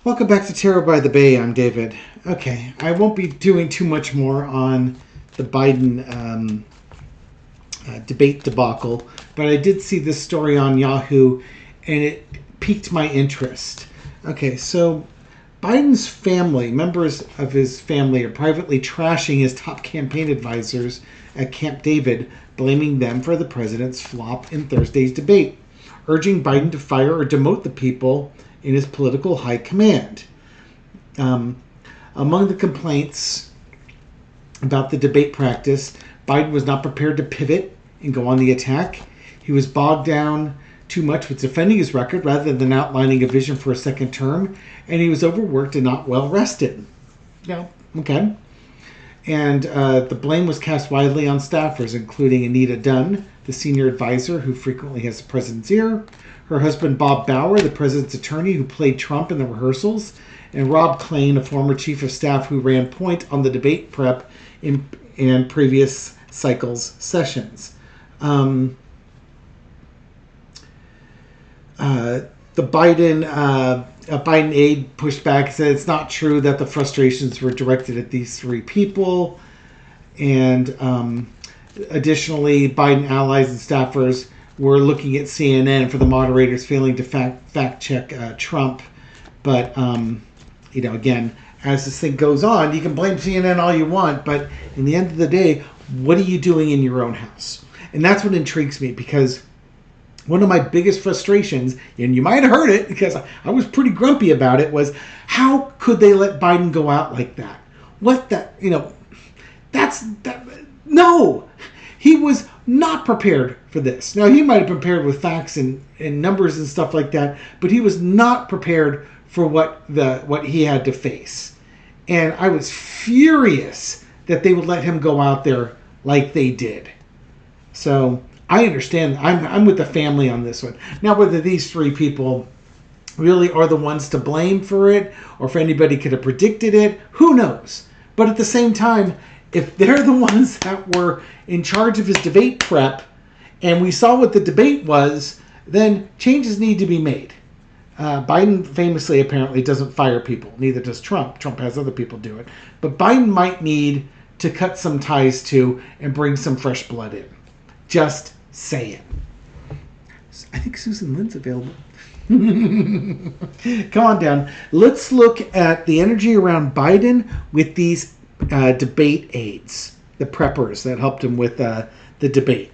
Welcome back to Tarot by the Bay. I'm David. Okay, I won't be doing too much more on the Biden debate debacle, but I did see this story on Yahoo, and it piqued my interest. Okay, so Biden's family, members of his family, are privately trashing his top campaign advisors at Camp David, blaming them for the president's flop in Thursday's debate, urging Biden to fire or demote the people in his political high command. Among the complaints about the debate practice, Biden was not prepared to pivot and go on the attack. He was bogged down too much with defending his record rather than outlining a vision for a second term, and he was overworked and not well rested. Yeah, okay. And the blame was cast widely on staffers, including Anita Dunn, the senior advisor who frequently has the president's ear, her husband Bob Bauer, the president's attorney who played Trump in the rehearsals, and Rob Klain, a former chief of staff who ran point on the debate prep in previous cycles sessions. The Biden aide pushed back and said it's not true that the frustrations were directed at these three people. And additionally, Biden allies and staffers were looking at CNN for the moderators failing to fact check Trump. But, again, as this thing goes on, you can blame CNN all you want, but in the end of the day, what are you doing in your own house? And that's what intrigues me, because one of my biggest frustrations, and you might have heard it because I was pretty grumpy about it, was how could they let Biden go out like that? No! He was not prepared for this. Now, he might have prepared with facts and numbers and stuff like that, but he was not prepared for what he had to face. And I was furious that they would let him go out there like they did. So I understand. I'm with the family on this one. Now, whether these three people really are the ones to blame for it, or if anybody could have predicted it, who knows? But at the same time, if they're the ones that were in charge of his debate prep, and we saw what the debate was, then changes need to be made. Biden famously apparently doesn't fire people. Neither does Trump. Trump has other people do it. But Biden might need to cut some ties to and bring some fresh blood in. Just saying. I think Susan Lynn's available. Come on down. Let's look at the energy around Biden with these debate aides, the preppers that helped him with the debate.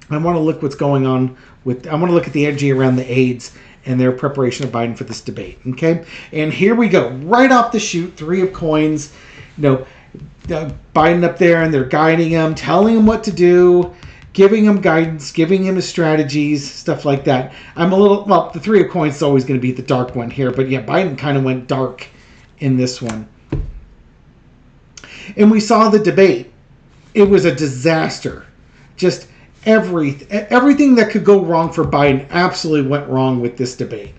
I want to look what's going on with. I want to look at the energy around the aides and their preparation of Biden for this debate. Okay, and here we go, right off the chute, 3 of coins. Biden up there, and they're guiding him, telling him what to do, giving him guidance, giving him his strategies, stuff like that. The 3 of coins is always going to be the dark one here, but yeah, Biden kind of went dark in this one. And we saw the debate. It was a disaster. Just everything that could go wrong for Biden absolutely went wrong with this debate.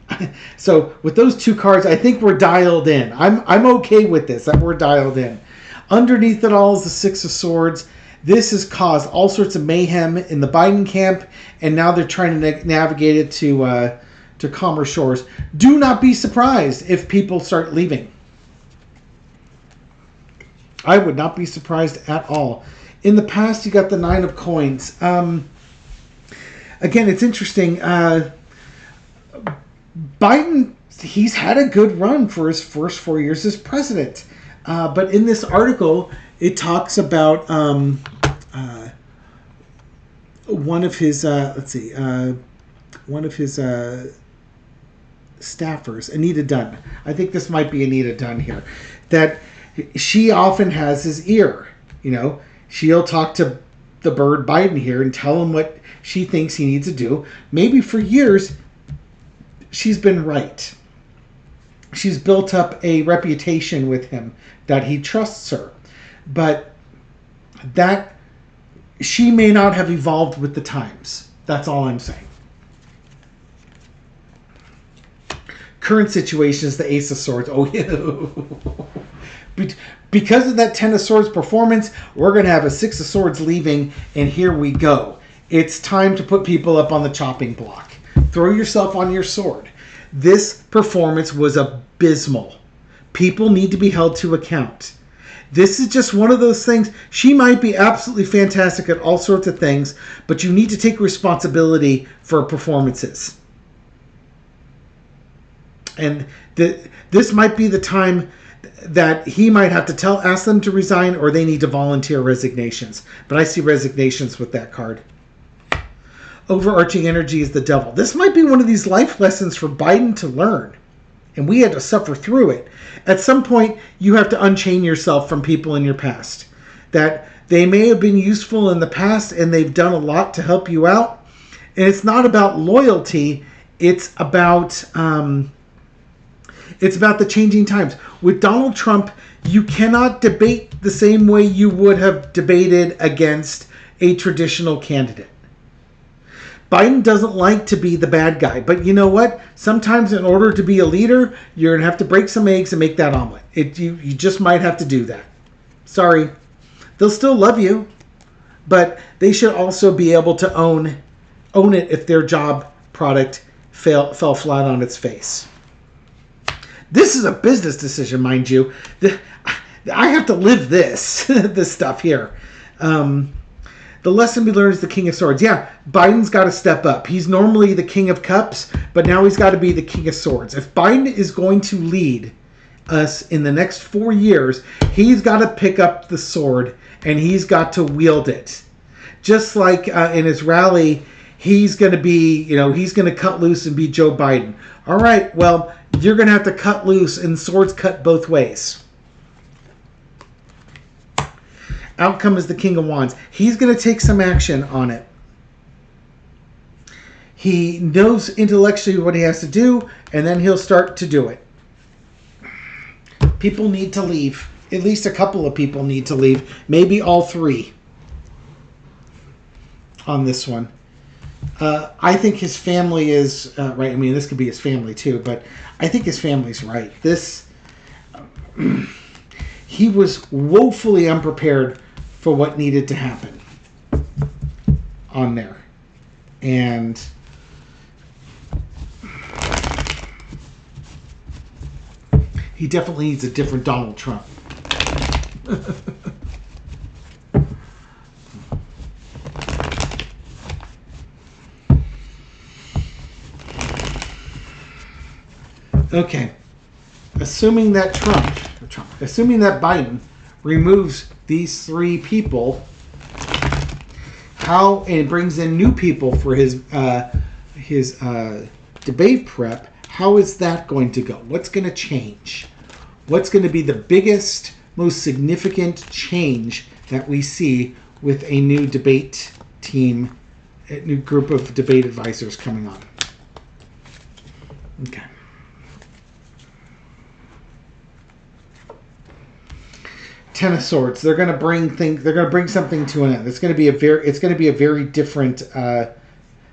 So with those 2 cards, I think we're dialed in. I'm okay with this, that we're dialed in. Underneath it all is the 6 of Swords. This has caused all sorts of mayhem in the Biden camp, and now they're trying to navigate it to calmer shores. Do not be surprised if people start leaving. I would not be surprised at all. In the past, you got the 9 of coins. Again, it's interesting. Biden, he's had a good run for his first 4 years as president. But in this article, it talks about one of his staffers, Anita Dunn. I think this might be Anita Dunn here. That she often has his ear. She'll talk to the bird Biden here and tell him what she thinks he needs to do. Maybe for years, she's been right. She's built up a reputation with him that he trusts her. But that she may not have evolved with the times. That's all I'm saying. Current situation is the Ace of Swords. Oh, yeah. Because of that 10 of Swords performance, we're going to have a 6 of Swords leaving, and here we go. It's time to put people up on the chopping block. Throw yourself on your sword. This performance was abysmal. People need to be held to account. This is just one of those things. She might be absolutely fantastic at all sorts of things, but you need to take responsibility for performances. And this might be the time that he might have to ask them to resign, or they need to volunteer resignations. But I see resignations with that card. Overarching energy is the devil. This might be one of these life lessons for Biden to learn. And we had to suffer through it. At some point, you have to unchain yourself from people in your past. That they may have been useful in the past and they've done a lot to help you out. And it's not about loyalty. It's about the changing times. With Donald Trump, you cannot debate the same way you would have debated against a traditional candidate. Biden doesn't like to be the bad guy, but you know what? Sometimes in order to be a leader, you're going to have to break some eggs and make that omelet. You just might have to do that. Sorry. They'll still love you, but they should also be able to own it if their job product fell flat on its face. This is a business decision, mind you. I have to live this stuff here. The lesson we learned is the King of Swords. Yeah, Biden's got to step up. He's normally the King of Cups, but now he's got to be the King of Swords. If Biden is going to lead us in the next 4 years, he's got to pick up the sword and he's got to wield it. Just like in his rally, he's going to cut loose and be Joe Biden. All right, well, you're going to have to cut loose, and swords cut both ways. Outcome is the King of Wands. He's going to take some action on it. He knows intellectually what he has to do, and then he'll start to do it. People need to leave. At least a couple of people need to leave. Maybe all three on this one. I think his family is right. I mean, this could be his family too, but I think his family's right. He was woefully unprepared for what needed to happen on there. And he definitely needs a different Donald Trump. Okay. Assuming that Biden removes these three people, and brings in new people for his debate prep, how is that going to go? What's going to change? What's going to be the biggest, most significant change that we see with a new debate team, a new group of debate advisors coming on? Okay. Ten of Swords. They're going to bring something to an end. It's going to be a very different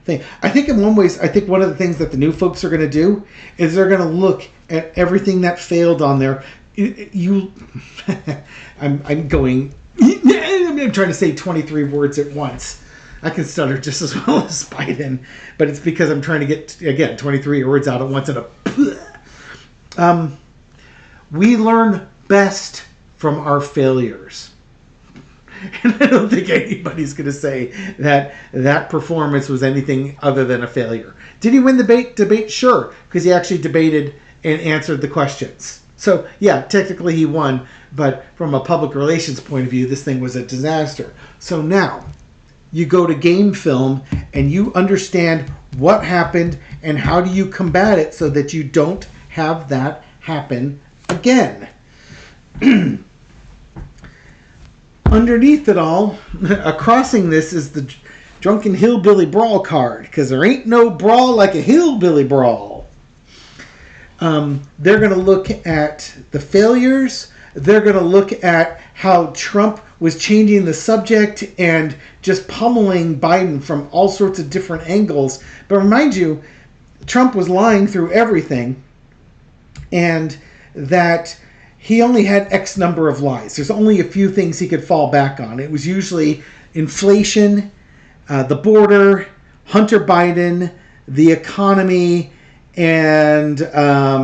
thing. I think in one ways, one of the things that the new folks are going to do is they're going to look at everything that failed on there. I'm trying to say 23 words at once. I can stutter just as well as Biden, but it's because I'm trying to get, again, 23 words out at once. We learn best from our failures. And I don't think anybody's going to say that performance was anything other than a failure. Did he win the debate? Sure, because he actually debated and answered the questions. So, yeah, technically he won, but from a public relations point of view, this thing was a disaster. So now, you go to game film and you understand what happened and how do you combat it so that you don't have that happen again. Underneath it all, crossing this is the Drunken Hillbilly Brawl card, because there ain't no brawl like a hillbilly brawl. They're going to look at the failures. They're going to look at how Trump was changing the subject and just pummeling Biden from all sorts of different angles. But remind you, Trump was lying through everything, and that he only had X number of lies. There's only a few things he could fall back on. It was usually inflation, the border, Hunter Biden, the economy, and I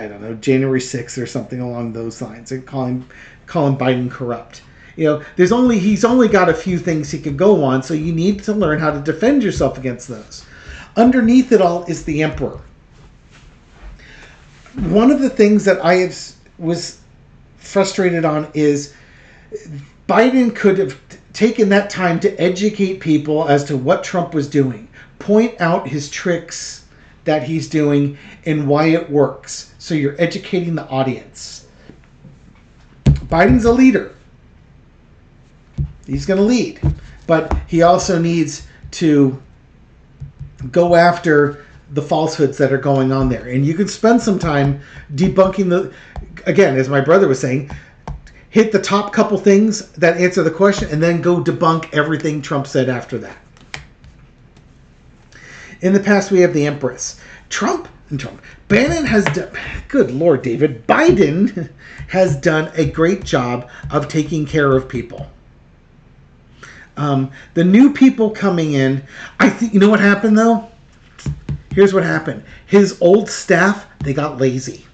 don't know, January 6th or something along those lines, and calling Biden corrupt. He's only got a few things he can go on, so you need to learn how to defend yourself against those. Underneath it all is the emperor. One of the things that I was frustrated on is Biden could have taken that time to educate people as to what Trump was doing, point out his tricks that he's doing and why it works. So you're educating the audience. Biden's a leader. He's going to lead. But he also needs to go after the falsehoods that are going on there. And you can spend some time debunking again, as my brother was saying, hit the top couple things that answer the question and then go debunk everything Trump said after that. In the past, we have the Empress. Bannon has done, good Lord, David, Biden has done a great job of taking care of people. The new people coming in, I think, you know what happened though? Here's what happened. His old staff, they got lazy.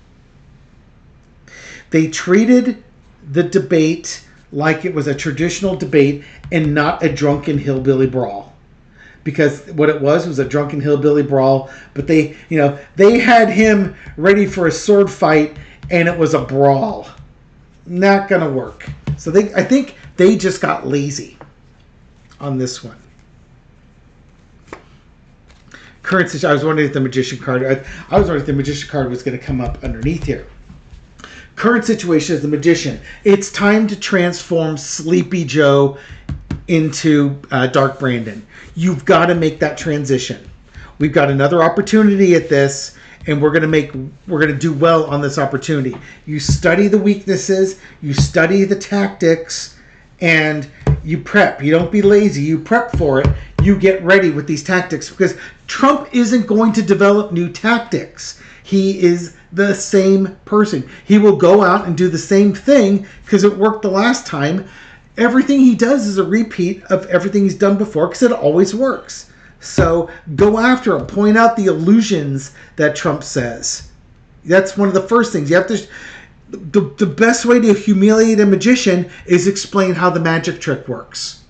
They treated the debate like it was a traditional debate and not a drunken hillbilly brawl. Because what it was a drunken hillbilly brawl, but they had him ready for a sword fight and it was a brawl. Not gonna work. So I think they just got lazy on this one. Current situation. I was wondering if the magician card. I was wondering if the magician card was going to come up underneath here. Current situation is the magician. It's time to transform Sleepy Joe into Dark Brandon. You've got to make that transition. We've got another opportunity at this, and we're going to do well on this opportunity. You study the weaknesses, you study the tactics, and you prep. You don't be lazy. You prep for it. You get ready with these tactics because Trump isn't going to develop new tactics. He is the same person. He will go out and do the same thing because it worked the last time. Everything he does is a repeat of everything he's done before because it always works. So go after him. Point out the illusions that Trump says. That's one of the first things. You have to. The best way to humiliate a magician is explain how the magic trick works.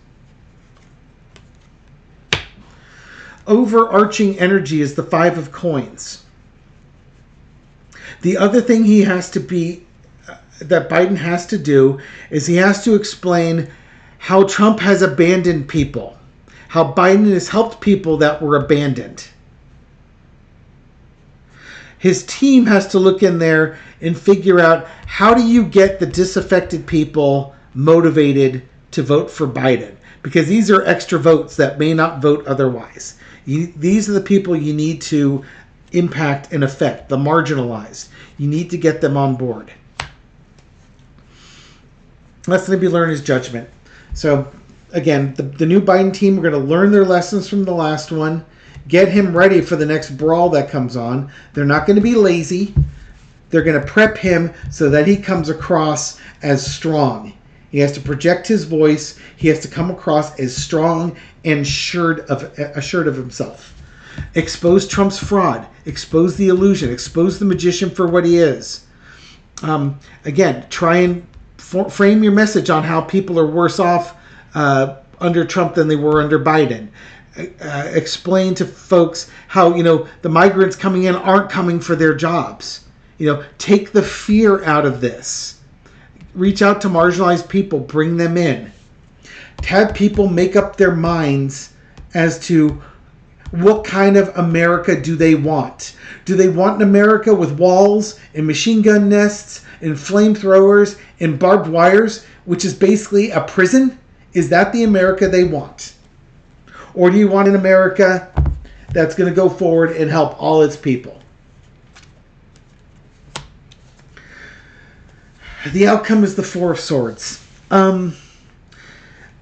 Overarching energy is the 5 of coins. The other thing that Biden has to do is he has to explain how Trump has abandoned people, how Biden has helped people that were abandoned. His team has to look in there and figure out how do you get the disaffected people motivated to vote for Biden? Because these are extra votes that may not vote otherwise. These are the people you need to impact and affect, the marginalized. You need to get them on board. Lesson to be learned is judgment. So, again, the new Biden team, we're going to learn their lessons from the last one. Get him ready for the next brawl that comes on. They're not going to be lazy. They're going to prep him so that he comes across as strong. He has to project his voice. He has to come across as strong and assured of himself. Expose Trump's fraud. Expose the illusion. Expose the magician for what he is. Again, try and frame your message on how people are worse off under Trump than they were under Biden. Explain to folks how, the migrants coming in aren't coming for their jobs. Take the fear out of this. Reach out to marginalized people, bring them in. Have people make up their minds as to what kind of America do they want. Do they want an America with walls and machine gun nests and flamethrowers and barbed wires, which is basically a prison? Is that the America they want? Or do you want an America that's going to go forward and help all its people? The outcome is the 4 of Swords. I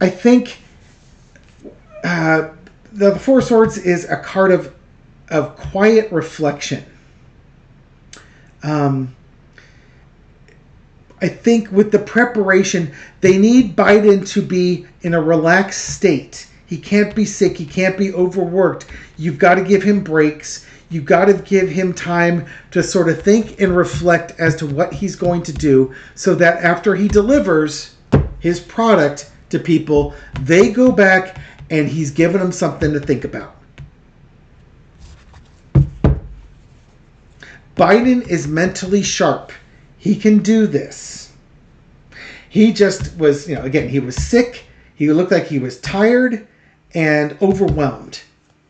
think the 4 of Swords is a card of quiet reflection. I think with the preparation, they need Biden to be in a relaxed state. He can't be sick. He can't be overworked. You've got to give him breaks. You got to give him time to sort of think and reflect as to what he's going to do, so that after he delivers his product to people, they go back and he's given them something to think about. Biden is mentally sharp. He can do this. He just was, again, he was sick. He looked like he was tired and overwhelmed.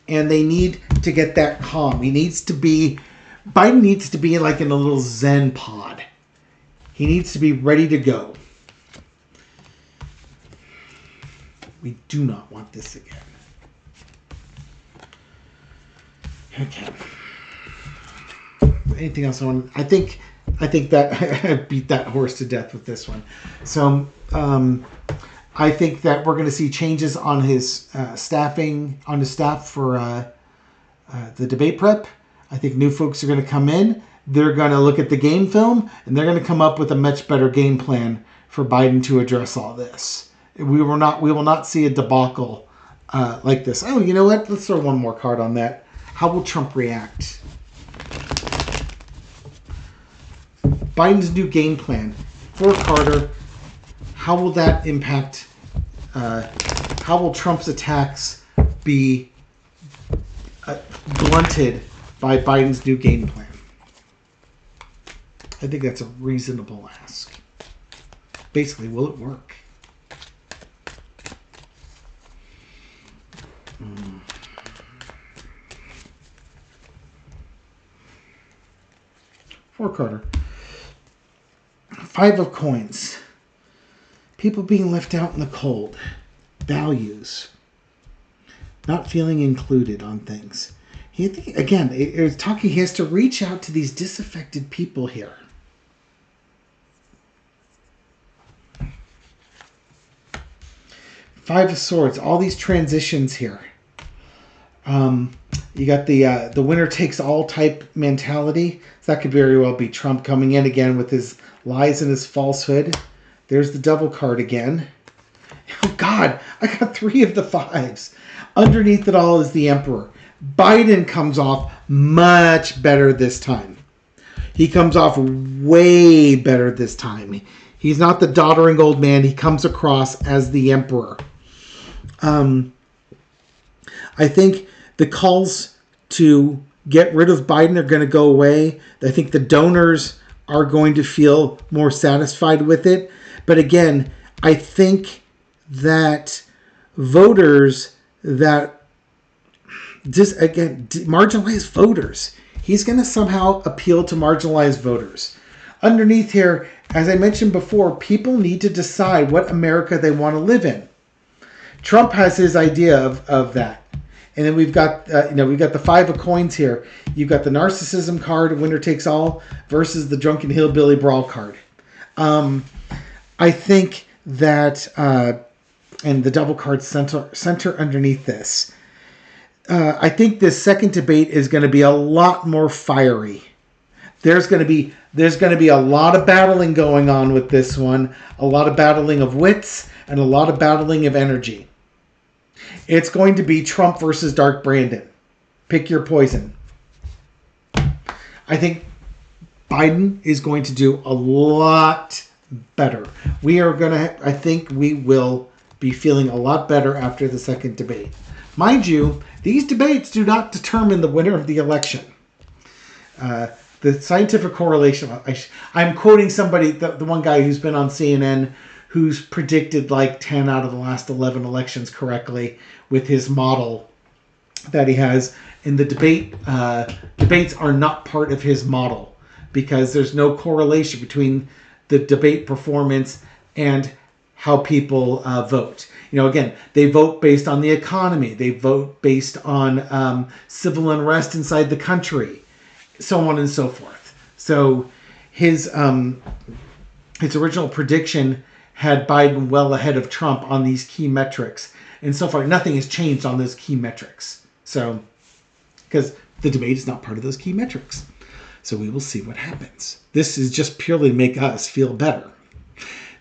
And they need to get that calm. Biden needs to be like in a little Zen pod. He needs to be ready to go. We do not want this again. Okay. Anything else I want? I think that I beat that horse to death with this one. So I think that we're going to see changes on his staffing, on his staff for the debate prep. I think new folks are going to come in. They're going to look at the game film, and they're going to come up with a much better game plan for Biden to address all this. We will not see a debacle like this. Oh, you know what? Let's throw one more card on that. How will Trump react? Biden's new game plan for Carter. How will that impact? How will Trump's attacks be blunted by Biden's new game plan? I think that's a reasonable ask. Basically, will it work? For Carter. 5 of coins. People being left out in the cold. Values. Not feeling included on things. He has to reach out to these disaffected people here. Five of Swords. All these transitions here. You got the winner takes all type mentality. So that could very well be Trump coming in again with his lies and his falsehood. There's the Devil card again. Oh God, I got 3 of the 5s. Underneath it all is the Emperor. Biden comes off much better this time. He comes off way better this time. He's not the doddering old man. He comes across as the Emperor. I think the calls to get rid of Biden are going to go away. I think the donors are going to feel more satisfied with it. But again, I think that voters that marginalized voters, he's going to somehow appeal to marginalized voters. Underneath here, as I mentioned before, people need to decide what America they want to live in. Trump has his idea of that. And then we've got the 5 of coins here. You've got the narcissism card, winner takes all, versus the drunken hillbilly brawl card. I think that, and the double card center underneath this. I think this second debate is going to be a lot more fiery. There's going to be a lot of battling going on with this one, a lot of battling of wits, and a lot of battling of energy. It's going to be Trump versus Dark Brandon. Pick your poison. I think Biden is going to do a lot better. I think we will be feeling a lot better after the second debate. Mind you, these debates do not determine the winner of the election. The scientific correlation, I'm quoting somebody, the one guy who's been on CNN, who's predicted like 10 out of the last 11 elections correctly with his model that he has. And the debates are not part of his model because there's no correlation between the debate performance and how people vote. Again, they vote based on the economy. They vote based on civil unrest inside the country, so on and so forth. So his original prediction had Biden well ahead of Trump on these key metrics. And so far, nothing has changed on those key metrics. So, because the debate is not part of those key metrics. So we will see what happens. This is just purely to make us feel better.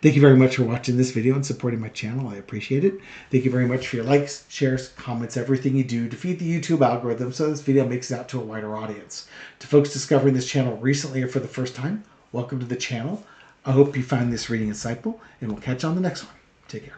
Thank you very much for watching this video and supporting my channel. I appreciate it. Thank you very much for your likes, shares, comments, everything you do to feed the YouTube algorithm so this video makes it out to a wider audience. To folks discovering this channel recently or for the first time, welcome to the channel. I hope you found this reading insightful, and we'll catch you on the next one. Take care.